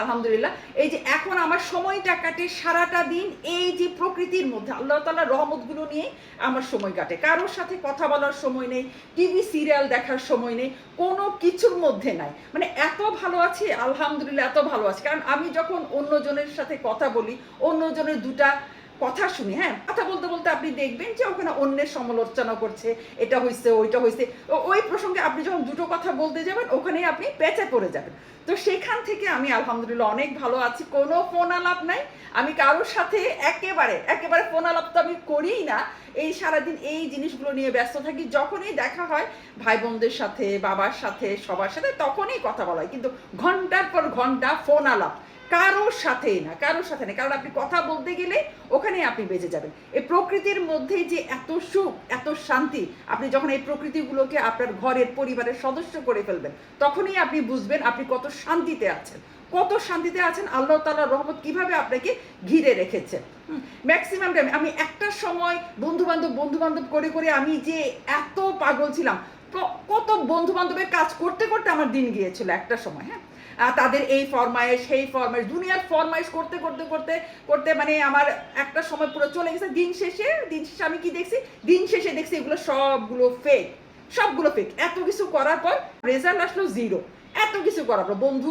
আলহামদুলিল্লাহ। এই যে এখন আমার সময়টা কাটে সারাটা দিন এই যে প্রকৃতির মধ্যে আল্লাহ তাআলার রহমতগুলো নিয়ে আমার সময় কাটে। কারোর সাথে কথা বলার সময় নেই, টিভি সিরিয়াল দেখার সময় নেই, কোনো কিছুর মধ্যে নাই। মানে এত ভালো আছি আলহামদুলিল্লাহ, এত ভালো আছি। কারণ আমি যখন অন্যজনের সাথে কথা বলি, অন্যজনের দুটা কথা শুনি, হ্যাঁ, কথা বলতে বলতে আপনি দেখবেন যে ওখানে অন্যের সমালোচনা করছে, এটা হইছে ওইটা হইছে, ওই প্রসঙ্গে আপনি যখন দুটো কথা বলতে যাবেন ওখানে আপনি পেঁচে পড়ে যাবেন। তো সেখান থেকে আমি আলহামদুলিল্লাহ অনেক ভালো আছি, কোনো ফোন আলাপ নাই। আমি কারোর সাথে একেবারে একেবারে ফোন আলাপ তো আমি করিই না। এই সারাদিন এই জিনিসগুলো নিয়ে ব্যস্ত থাকি। যখনই দেখা হয় ভাই বোনদের সাথে, বাবার সাথে, সবার সাথে, তখনই কথা বলা হয়, কিন্তু ঘন্টার পর ঘন্টা ফোন আলাপ কারোর সাথেই না, কারোর সাথে না। কারণ আপনি কথা বলতে গেলে ওখানে আপনি বেঁচে যাবেন। এই প্রকৃতির মধ্যে যে এত সুখ, এত শান্তি, আপনি যখন এই প্রকৃতিগুলোকে আপনার ঘরের পরিবারের সদস্য করে ফেলবেন, তখনই আপনি বুঝবেন আপনি কত শান্তিতে আছেন, কত শান্তিতে আছেন, আল্লাহ তাআলার রহমত কিভাবে আপনাকে ঘিরে রেখেছে। ম্যাক্সিমাম টাইম আমি একটা সময় বন্ধু বান্ধব করে করে আমি যে এত পাগল ছিলাম, কত বন্ধু বান্ধবের কাজ করতে করতে আমার দিন গিয়েছিল একটা সময়। হ্যাঁ, তাদের এই ফরমায়েশ সেই ফরমায়েশ, দুনিয়ার ফরমায়েশ করতে করতে করতে করতে মানে আমার একটা সময় পুরো চলে গেছে। দিন শেষে আমি কি দেখছি, দিন শেষে দেখছি এগুলো সবগুলো ফেক, সবগুলো ফেক। এত কিছু করার পর রেজাল্ট আসলো জিরো। এত কিছু করার পর বন্ধু